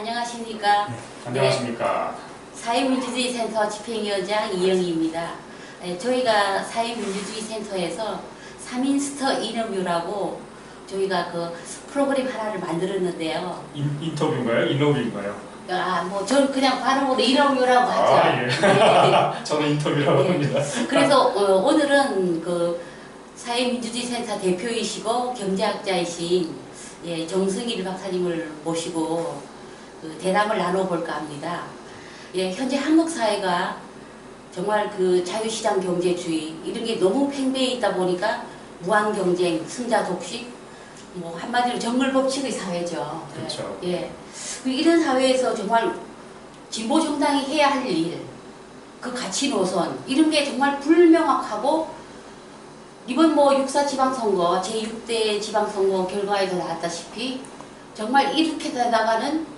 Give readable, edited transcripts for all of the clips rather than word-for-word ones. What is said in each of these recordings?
안녕하십니까. 네, 안녕하십니까. 사회민주주의 센터 집행위원장 이영희입니다. 저희가 사회민주주의 센터에서 3인스터 인터뷰라고 저희가 그 프로그램 하나를 만들었는데요. 인터뷰인가요? 인터뷰인가요? 저는 그냥 발음으로 인터뷰라고 하죠. 예. 네. 저는 인터뷰라고 합니다. 그래서 오늘은 그 사회민주주의 센터 대표이시고 경제학자이신 정승일 박사님을 모시고 그 대담을 나눠볼까 합니다. 현재 한국 사회가 정말 그 자유시장 경제주의 이런 게 너무 팽배해 있다 보니까 무한 경쟁, 승자 독식, 뭐 한마디로 정글 법칙의 사회죠. 그렇죠. 이런 사회에서 정말 진보 정당이 해야 할 일, 그 가치 노선 이런 게 정말 불명확하고 이번 뭐 6.4 지방선거 제6대 지방선거 결과에도 나왔다시피 정말 이렇게 나가는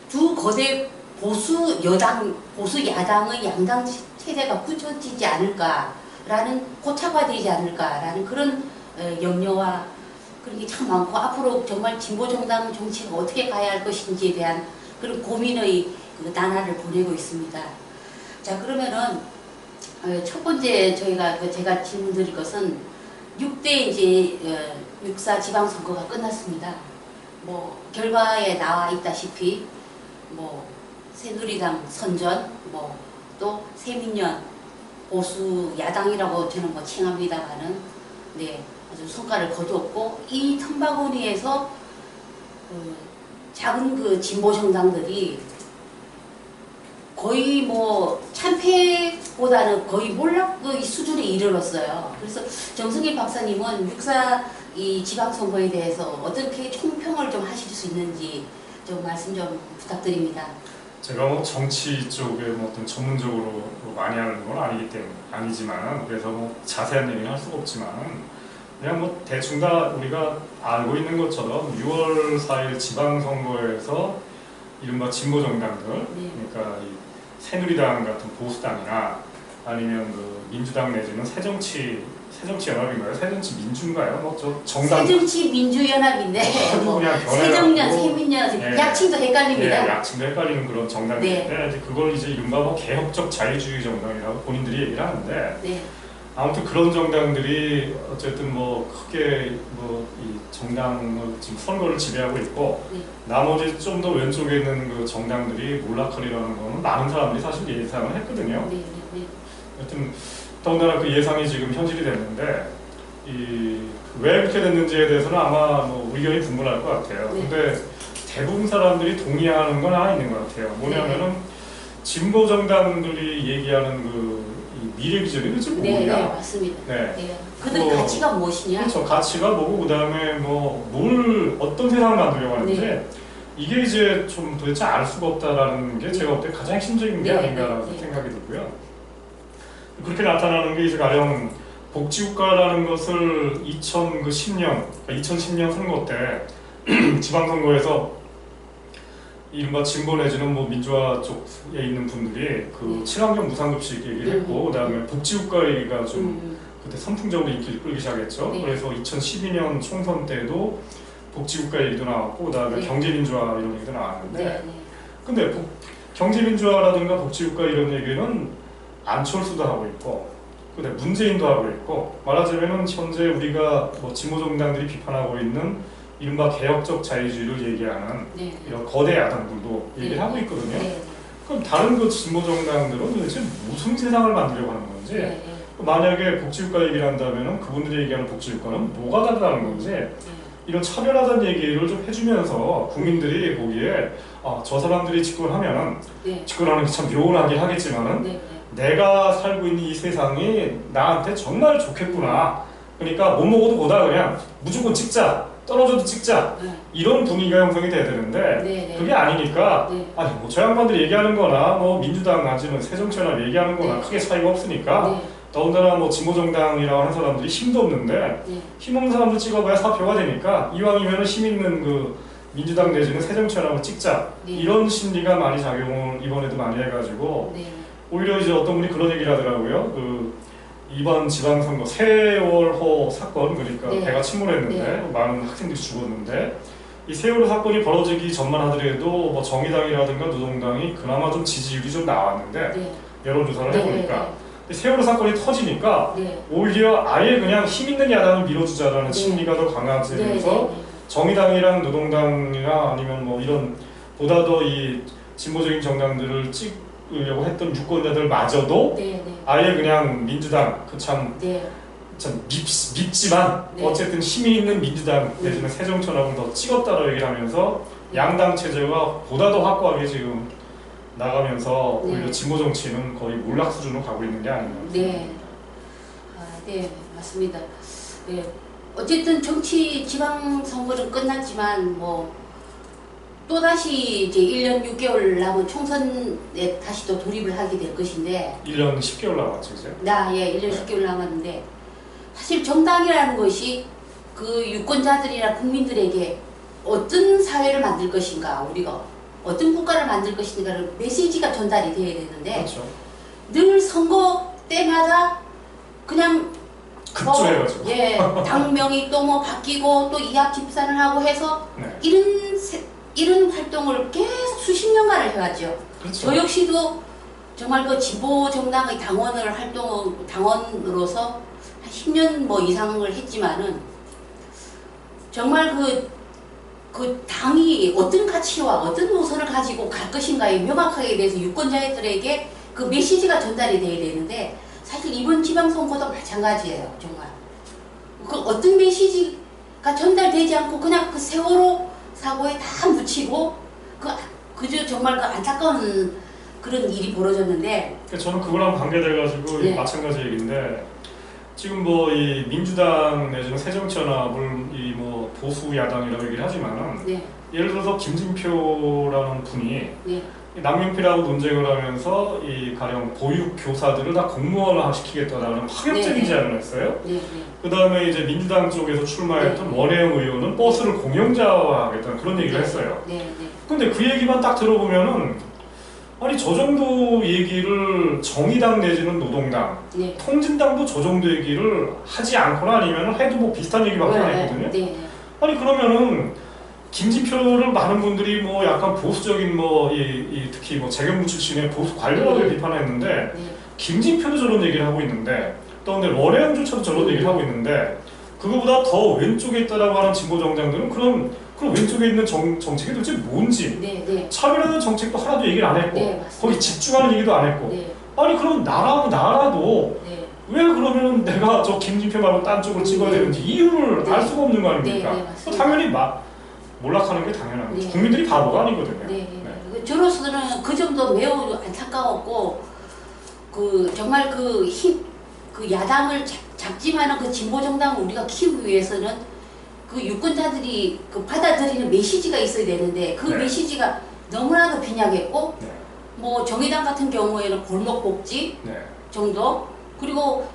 두 거대 보수 야당의 양당 체제가 굳혀지지 않을까라는 고착화되지 않을까라는 그런 염려와 그런 게 참 많고 앞으로 정말 진보 정당 정치가 어떻게 가야 할 것인지에 대한 그런 고민의 그 나날을 보내고 있습니다. 자, 그러면은 첫 번째 제가 질문드릴 것은 6대 이제 6.4 지방선거가 끝났습니다. 뭐 결과에 나와 있다시피 뭐 새누리당 선전, 뭐 또 새민연 보수 야당이라고 저는 뭐 칭합니다만은 아주 성과를 거두었고 이 틈바구니에서 작은 그 진보 정당들이 거의 뭐 참패보다는 거의 몰락의 수준에 이르렀어요. 그래서 정승일 박사님은 6.4 이 지방선거에 대해서 어떻게 총평을 좀 하실 수 있는지 좀 말씀 좀 부탁드립니다. 제가 뭐 정치 쪽에 뭐 어떤 전문적으로 많이 하는 건 아니지만 그래서 뭐 자세한 얘기는 할 수가 없지만 그냥 뭐 대충 다 우리가 알고 있는 것처럼 6월 4일 지방선거에서 이른바 진보 정당들, 그러니까 이 새누리당 같은 보수당이나 아니면 그 민주당 내지는 새정치연합인가요? 새정치민주인가요? 뭐 저 정당 새정치민주연합인데 뭐 새정연, 새민연 약칭도 헷갈립니다. 약칭도 헷갈리는 그런 정당인데 그걸 이제 이른바 뭐 개혁적 자유주의 정당이라고 본인들이 얘기를 하는데 아무튼 그런 정당들이 어쨌든 뭐 크게 뭐 이 정당을 지금 선거를 지배하고 있고 나머지 좀 더 왼쪽에 있는 그 정당들이 몰락하리라는 거는 많은 사람들이 사실 예상을 했거든요. 하여튼 더군다나 그 예상이 지금 현실이 됐는데 왜 그렇게 됐는지에 대해서는 아마 뭐 의견이 분분할 것 같아요. 근데 대부분 사람들이 동의하는 건 하나 있는 것 같아요. 뭐냐면은 진보 정당들이 얘기하는 그 미래 비전이 도대체 뭐냐? 맞습니다. 그들 가치가 무엇이냐? 그렇죠. 가치가 뭐고 그다음에 어떤 세상을 만들려고 하는지 이게 이제 좀 도대체 알 수가 없다라는 게 제가 볼 때 가장 핵심적인 게 아닌가라고 생각이 들고요. 그렇게 나타나는 게 이제 가령 복지국가라는 것을 2010년 선거 때 지방선거에서 이른바 진보 내지는 뭐 민주화 쪽에 있는 분들이 그 친환경 무상급식 얘기를 했고 그다음에 복지국가 얘기가 좀 그때 선풍적으로 인기를 끌기 시작했죠. 그래서 2012년 총선 때도 복지국가 얘기도 나왔고 그다음에 경제민주화 이런 얘기도 나왔는데 근데 경제민주화라든가 복지국가 이런 얘기는 안철수도 하고 있고 근데 문재인도 하고 있고 말하자면 현재 우리가 뭐 진보 정당들이 비판하고 있는 이른바 개혁적 자유주의를 얘기하는 이런 거대 야당들도 얘기를 하고 있거든요. 그럼 다른 그 진보 정당들은 도대체 무슨 세상을 만들려고 하는 건지 만약에 복지국가 얘기를 한다면 그분들이 얘기하는 복지국가는 뭐가 다르다는 건지 이런 차별하다는 얘기를 좀 해주면서 국민들이 보기에 저 사람들이 집권하면 집권하는 게 참 묘하긴 하겠지만은 내가 살고 있는 이 세상이 나한테 정말 좋겠구나. 그러니까 못 먹어도 보다 그냥 무조건 찍자. 떨어져도 찍자. 이런 분위기가 형성이 돼야 되는데 그게 아니니까 아니 뭐 저 양반들이 얘기하는 거나 뭐 민주당 아니면 새정치연합 얘기하는 거나 크게 차이가 없으니까 더군다나 뭐 진보정당이라고 하는 사람들이 힘도 없는데 힘없는 사람들 찍어봐야 사표가 되니까 이왕이면은 힘 있는 그 민주당 내지는 새정치연합을 찍자. 이런 심리가 많이 작용을 이번에도 많이 해가지고 오히려 이제 어떤 분이 그런 얘기를 하더라고요. 이번 지방선거 세월호 사건 그러니까 배가 침몰했는데 많은 학생들이 죽었는데 이 세월호 사건이 벌어지기 전만 하더라도 뭐 정의당이라든가 노동당이 그나마 좀 지지율이 좀 나왔는데 네. 여론조사를 네, 해보니까 세월호 사건이 터지니까 네. 오히려 아예 그냥 힘 있는 야당을 밀어주자라는 네. 심리가 더 강화되면서 네. 정의당이랑 노동당이나 아니면 뭐 이런 보다 더 이 진보적인 정당들을 찍으려고 했던 유권자들마저도 네. 아예 그냥 민주당 참 네. 밉지만 네. 어쨌든 힘이 있는 민주당 내지는 새정치연합을 더 찍었다고 얘기를 하면서 양당 체제가 보다 더 확고하게 지금 나가면서 네. 오히려 진보 정치는 거의 몰락 수준으로 가고 있는 게 아닌가. 네. 네, 맞습니다. 네. 어쨌든 정치 지방선거는 끝났지만 뭐 또다시 이제 1년 6개월 남은 총선에 다시 또 돌입을 하게 될 것인데 1년 10개월 남았죠, 이제. 예, 1년 10개월 남았는데 사실 정당이라는 것이 그 유권자들이나 국민들에게 어떤 사회를 만들 것인가, 우리가 어떤 국가를 만들 것인가를 메시지가 전달이 돼야 되는데 그렇죠. 늘 선거 때마다 그냥 급조해가지고. 예, 당명이 또 뭐 바뀌고 또 이합 집산을 하고 해서 네. 이런 활동을 계속 수십 년간을 해왔죠. 그렇죠. 저 역시도 정말 그 진보 정당의 당원으로서 한 10년 뭐 이상을 했지만은 정말 그 당이 어떤 가치와 어떤 노선을 가지고 갈 것인가에 명확하게 대해서 유권자들에게 그 메시지가 전달이 돼야 되는데 사실 이번 지방선거도 마찬가지예요. 정말 그 어떤 메시지가 전달되지 않고 그냥 그 세월호 사고에 다 묻히고 그저 정말 그 안타까운 그런 일이 벌어졌는데 저는 그거랑 관계돼가지고 네. 마찬가지 얘기인데 지금 뭐 이 민주당 내지는 새정치연합을 이 뭐 보수 야당이라고 얘기를 하지만은 네, 예를 들어서 김진표라는 분이 네, 남용필하고 논쟁을 하면서 이 가령 보육 교사들을 다 공무원화 시키겠다라는 파격적인 네. 제안을 했어요. 네, 그 다음에 이제 민주당 쪽에서 출마했던 네. 원혜영 의원은 버스를 공영자화하겠다는 그런 얘기를 했어요. 네, 네, 근데 그 얘기만 딱 들어보면은 아니 저 정도 얘기를 정의당 내지는 노동당, 네. 통진당도 저 정도 얘기를 하지 않거나 아니면 해도 뭐 비슷한 얘기밖에 안 했거든요. 네, 아니 그러면은 김진표를 많은 분들이 뭐 약간 보수적인 뭐 특히 뭐 재경부 출신의 보수 관료라고 비판했는데 네, 김진표도 저런 얘기를 하고 있는데 또 근데 원혜영조차도 저런 얘기를 하고 있는데 그거보다 더 왼쪽에 있다라고 하는 진보 정당들은 그럼 왼쪽에 있는 정책이 도대체 뭔지 네, 차별하는 정책도 하나도 얘기를 안 했고 네, 맞습니다. 거기 집중하는 얘기도 안 했고 네, 아니 그럼 나라도 네, 왜 그러면 내가 저 김진표 말고 딴 쪽을 찍어야 되는지 이유를 네. 알 수가 없는 거 아닙니까? 네, 맞습니다. 당연히 몰락하는 게 당연한 거죠. 네. 국민들이 바보가 아니거든요. 네. 저로서는 그 정도 매우 안타까웠고 정말 그 야당을 잡지만은 그 진보 정당을 우리가 키우기 위해서는 그 유권자들이 받아들이는 메시지가 있어야 되는데 그 네. 메시지가 너무나도 빈약했고 네. 뭐 정의당 같은 경우에는 골목복지 네. 정도, 그리고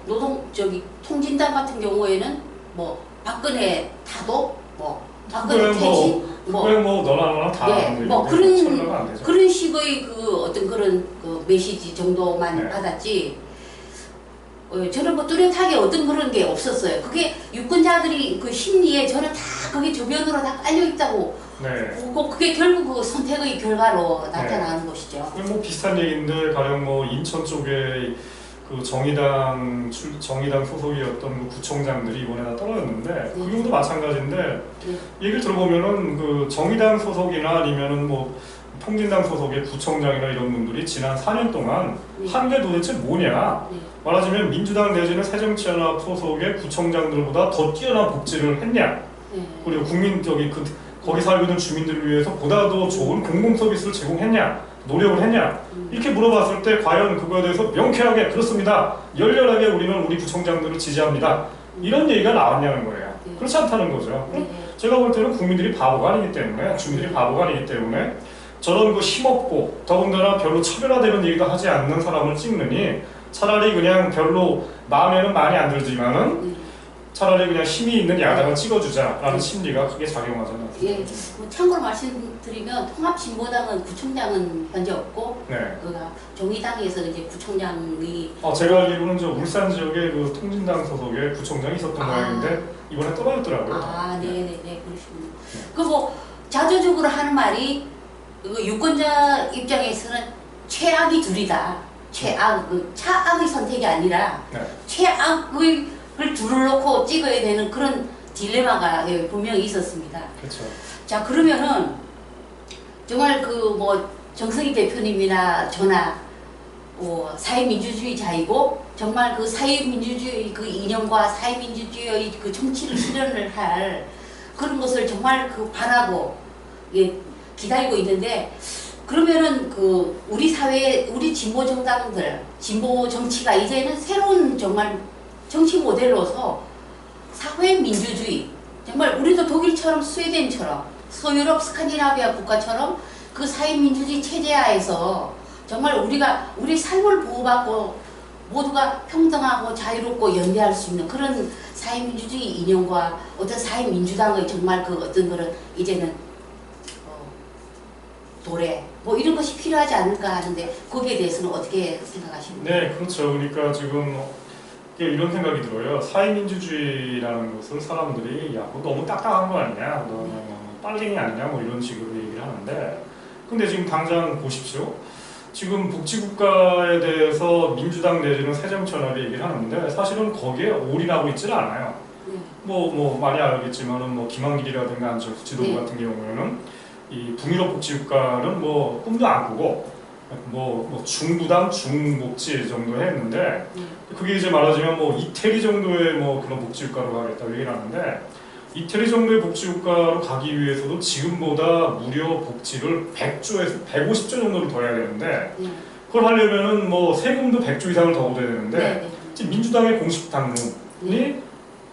통진당 같은 경우에는 뭐 박근혜 타도, 뭐 박근혜 퇴진, 그거야 뭐 너나 너나 다 네, 아는 뭐 얘기인데 설명은 안 되죠. 그런 식의 어떤 그런 메시지 정도만 네. 받았지. 저는 뭐 뚜렷하게 어떤 그런 게 없었어요. 그게 유권자들이 그 심리에 저는 다 그게 저변으로 다 깔려 있다고. 네. 그게 결국 그 선택의 결과로 나타나는 것이죠. 뭐 비슷한 얘기인데 가령 뭐 인천 쪽에 그 정의당 소속이었던 그 구청장들이 이번에 다 떨어졌는데 네. 그 경우도 마찬가지인데 네. 얘기를 들어보면은 그 정의당 소속이나 아니면은 뭐 통진당 소속의 구청장이나 이런 분들이 지난 4년 동안 네. 한 게 도대체 뭐냐? 네. 말하자면 민주당 내지는 새정치연합 소속의 구청장들보다 더 뛰어난 복지를 했냐? 네. 그리고 거기 살고 있는 주민들을 위해서 보다 더 좋은 공공 서비스를 제공했냐? 노력을 했냐? 이렇게 물어봤을 때 과연 그거에 대해서 명쾌하게 그렇습니다. 열렬하게 우리는 우리 구청장들을 지지합니다. 이런 얘기가 나왔냐는 거예요. 네. 그렇지 않다는 거죠. 네. 제가 볼 때는 국민들이 바보가 아니기 때문에 주민들이 바보가 아니기 때문에 저런 거 힘없고 더군다나 별로 차별화되는 얘기도 하지 않는 사람을 찍느니 차라리 그냥 별로 마음에는 많이 안 들지만은 네. 차라리 그냥 힘이 있는 야당을 찍어주자라는 심리가 크게 작용하잖아요. 예, 뭐 참고로 말씀드리면 통합진보당은 구청장은 현재 없고 네. 정의당에서 이제 구청장이 제가 알기로는 저 울산 지역에 그 통진당 소속의 구청장이 있었던 모양인데 이번에 떨어졌더라고요. 네네네, 그러시군요. 그 뭐 자조적으로 하는 말이 그 유권자 입장에서는 최악이 둘이다. 차악의 선택이 아니라 네. 최악의 둘을 놓고 찍어야 되는 그런 딜레마가 분명히 있었습니다. 그렇죠. 자, 그러면은 정말 그 뭐 정성희 대표님이나 저나 사회민주주의자이고 정말 그 사회민주주의 그 이념과 사회민주주의의 그 정치를 실현을 할 그런 것을 정말 그 바라고 기다리고 있는데, 그러면은 그 우리 사회, 우리 진보 정당들, 진보 정치가 이제는 새로운 정말 정치 모델로서 사회민주주의, 정말 우리도 독일처럼 스웨덴처럼 서유럽 스칸디나비아 국가처럼 그 사회민주주의 체제하에서 정말 우리 삶을 보호받고 모두가 평등하고 자유롭고 연대할 수 있는 그런 사회민주주의 이념과 어떤 사회민주당의 정말 그 어떤 그런 이제는 도래 뭐 이런 것이 필요하지 않을까 하는데, 거기에 대해서는 어떻게 생각하십니까? 네, 그렇죠. 그러니까 지금 이런 생각이 들어요. 사회민주주의라는 것을 사람들이 야, 그거 너무 딱딱한 거 아니냐, 너 빨갱이 아니냐, 뭐 이런 식으로 얘기를 하는데, 근데 지금 당장 보십시오. 지금 복지국가에 대해서 민주당 내지는 새정치연합이 얘기를 하는데 사실은 거기에 올인하고 있지는 않아요. 뭐 많이 알겠지만은 뭐 김한길이라든가 안철수 지도부 같은 경우에는 이 북유럽 복지국가는 뭐 꿈도 안 꾸고 뭐 중부당 중복지 정도 했는데, 그게 이제 말하자면 뭐 이태리 정도의 뭐 그런 복지국가로 가겠다고 얘기를 하는데, 이태리 정도의 복지국가로 가기 위해서도 지금보다 무료 복지를 100조에서 150조 정도를 더 해야 되는데, 그걸 하려면은 뭐 세금도 100조 이상을 더 얻어야 되는데, 지금 민주당의 공식 당론이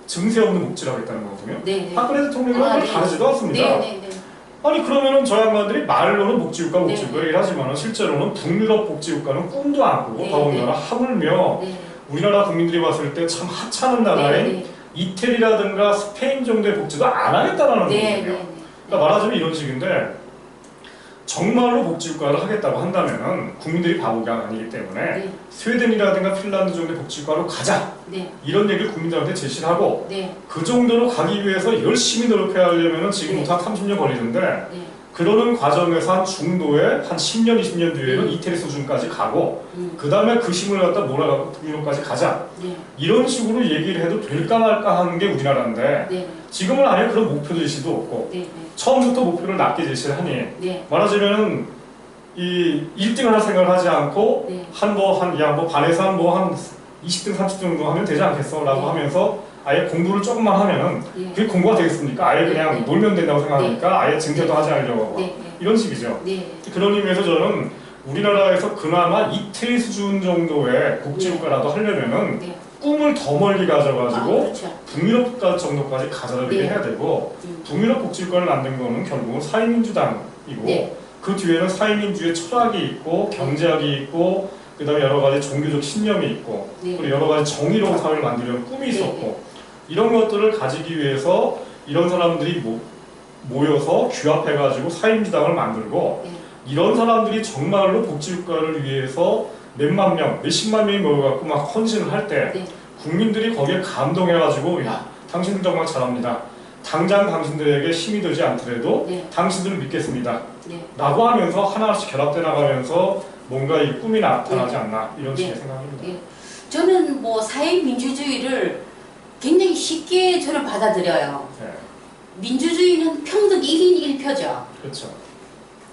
증세 없는 복지를 하겠다는 거거든요. 박근혜 대통령은 그걸 다르지도 않습니다. 아니 그러면은 저 양반들이 말로는 복지국가 얘기를 하지만 실제로는 북유럽 복지국가는 꿈도 안 꾸고 더군다나 하물며 우리나라 국민들이 봤을 때 참 하찮은 나라인 이태리라든가 스페인 정도의 복지도 안 하겠다라는 거거든요. 그러니까 말하자면 이런 식인데, 정말로 복지국가를 하겠다고 한다면은 국민들이 바보가 아니기 때문에 스웨덴이라든가 핀란드 정도의 복지국가로 가자, 이런 얘기를 국민들한테 제시를 하고, 그 정도로 가기 위해서 열심히 노력해야 하려면은 지금부터 한 30년 걸리는데, 그러는 과정에서 한 중도에 한 10년, 20년 뒤에는 이태리 수준까지 가고, 그 다음에 그 힘을 갖다 몰아가고 북유럽까지 가자, 이런 식으로 얘기를 해도 될까 말까 하는 게 우리나라인데, 지금은 아예 그런 목표 제시도 없고 처음부터 목표를 낮게 제시를 하니 말하자면은 이 1등을 할 생각을 하지 않고 한 반에서 한 20등 30등 정도 하면 되지 않겠어 라고 하면서 아예 공부를 조금만 하면은 그게 공부가 되겠습니까? 아예 그냥 놀면 된다고 생각하니까 아예 증세도 하지 않으려고 하고 이런 식이죠. 그런 의미에서 저는 우리나라에서 그나마 이태리 수준 정도의 복지국가라도 하려면은 꿈을 더 멀리 가져가지고 북유럽 국가 정도까지 가져다 해야 되고, 북유럽 복지국가를 만든 거는 결국은 사회민주당이고 그 뒤에는 사회민주의 철학이 있고 경제학이 있고 그 다음에 여러 가지 종교적 신념이 있고 그리고 여러 가지 정의로운 사회를 만들려는 꿈이 있었고, 이런 것들을 가지기 위해서 이런 사람들이 모여서 규합해가지고 사회민주당을 만들고, 이런 사람들이 정말로 복지국가를 위해서 몇만 명, 몇십만 명이 모여갖고 막 헌신을 할 때 국민들이 거기에 감동해가지고 야, 당신들 정말 잘합니다. 당장 당신들에게 힘이 되지 않더라도 당신들을 믿겠습니다. 라고 하면서 하나씩 결합돼 나가면서 뭔가 이 꿈이 나타나지 않나, 이런 식의 생각입니다. 저는 뭐 사회민주주의를 굉장히 쉽게 저는 받아들여요. 민주주의는 평등 1인 1표죠. 그렇죠.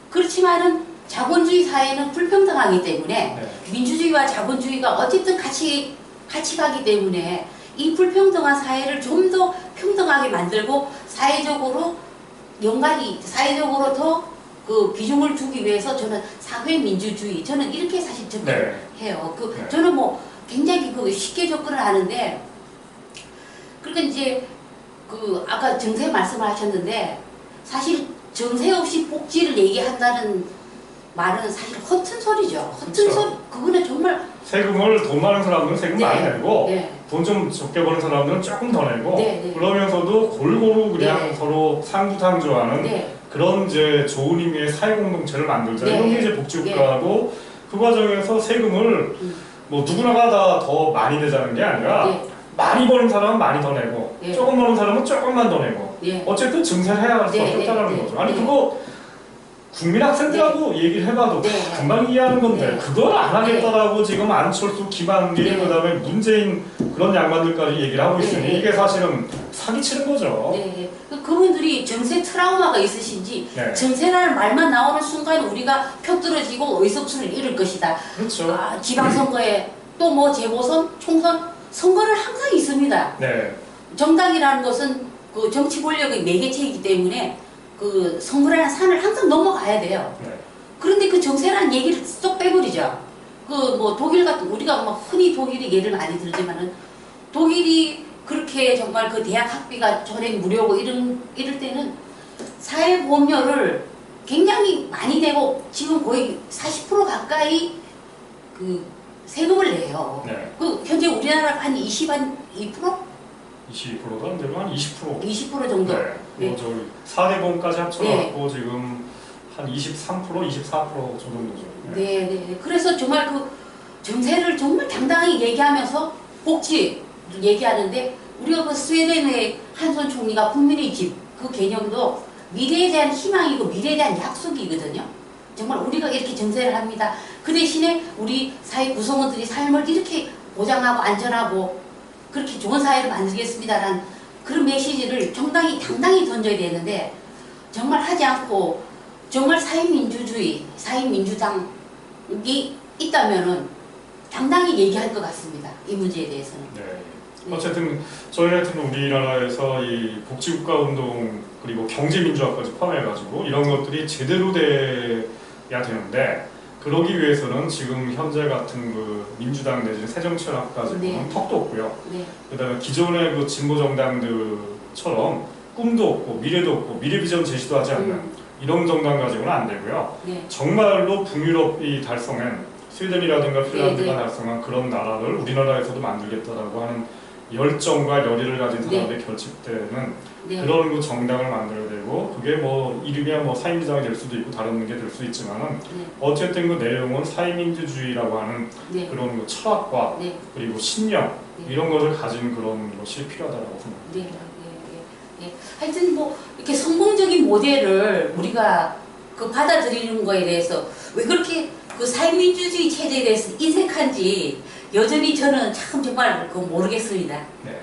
그렇지만은 자본주의 사회는 불평등하기 때문에 민주주의와 자본주의가 어쨌든 같이 가기 때문에 이 불평등한 사회를 좀 더 평등하게 만들고 사회적으로 더 그 비중을 두기 위해서 저는 사회민주주의, 저는 이렇게 사실 접근해요. 저는 뭐 굉장히 그 쉽게 접근을 하는데, 그러니까 이제 그 아까 정세 말씀하셨는데 사실 정세 없이 복지를 얘기한다는 말은 사실 허튼 소리죠. 허튼 소리. 그거는 정말 세금을 돈 많은 사람들은 세금 많이 내고 돈 좀 적게 버는 사람들은 조금 더 내고 그러면서도 골고루 그냥 서로 상부상조하는 그런 이제 좋은 의미의 사회 공동체를 만들자. 이런 게 이제 복지국가고, 그 과정에서 세금을 뭐 누구나가 다 더 많이 내자는 게 아니라 많이 버는 사람은 많이 더 내고 조금 버는 사람은 조금만 더 내고 예. 어쨌든 증세를 해야 할 수밖에 없다는 거죠. 아니 그거 국민 학생들하고 얘기를 해봐도 다 금방 이해하는 건데 그걸 안 하겠다라고 지금 안철수, 김한길, 그다음에 문재인 그런 양반들까지 얘기를 하고 있으니 이게 사실은 사기치는 거죠. 네. 그분들이 정세 트라우마가 있으신지 정세라는 말만 나오는 순간 우리가 표 떨어지고 의석수를 잃을 것이다. 그렇죠. 지방선거에 또 뭐 재보선, 총선, 선거는 항상 있습니다. 네. 정당이라는 것은 그 정치 권력의 매개체이기 때문에 그 선거라는 산을 항상 넘어가야 돼요. 네. 그런데 그 정세라는 얘기를 쏙 빼버리죠. 그 뭐 독일 같은 우리가 막 흔히 독일이 예를 많이 들지만은 독일이 그렇게 정말 그 대학 학비가 전액 무료고 이럴 때는 사회보험료를 굉장히 많이 내고 지금 거의 40% 가까이 그 세금을 내요. 네. 그 현재 우리나라가 한 2%? 22%도 안 되고 한 20%. 20% 정도. 네. 네. 뭐 저기 4대 보험까지 합쳐갖고 지금 한 23%, 24%저 정도죠. 네, 네. 그래서 정말 그 정세를 정말 당당히 얘기하면서 복지 얘기하는데 우리가 그 스웨덴의 한손 총리가 국민의 집 그 개념도 미래에 대한 희망이고 미래에 대한 약속이거든요. 정말 우리가 이렇게 정세를 합니다. 그 대신에 우리 사회 구성원들이 삶을 이렇게 보장하고 안전하고 그렇게 좋은 사회를 만들겠습니다라는 그런 메시지를 정당히 당당히 던져야 되는데 정말 하지 않고 정말 사회민주주의, 사회민주당이 있다면은 당당히 얘기할 것 같습니다. 이 문제에 대해서는. 네. 어쨌든 저희 같은 우리나라에서 이 복지국가 운동 그리고 경제민주화까지 포함해가지고 이런 것들이 제대로 돼야 되는데 그러기 위해서는 지금 현재 같은 그 민주당 내지 새정치연합 가지고는 턱도 없고요. 그다음에 기존의 그 진보 정당들처럼 꿈도 없고 미래도 없고 미래 비전 제시도 하지 않는 이런 정당 가지고는 안 되고요. 정말로 북유럽이 달성한 스웨덴이라든가 핀란드가 달성한 그런 나라를 우리나라에서도 만들겠다라고 하는 열정과 열의를 가진 사람들이 결집되는 그런 그 정당을 만들어야 되고 그게 뭐 이름이야 뭐 사회민주당이 될 수도 있고 다른 게 될 수 있지만은 어쨌든 그 내용은 사회민주주의라고 하는 그런 그 철학과 그리고 신념 이런 것을 가진 그런 것이 필요하다고 생각합니다. 하여튼 뭐 이렇게 성공적인 모델을 우리가 그 받아들이는 거에 대해서 왜 그렇게 그 사회민주주의 체제에 대해서 인색한지 여전히 저는 참 정말 그 모르겠습니다. 네.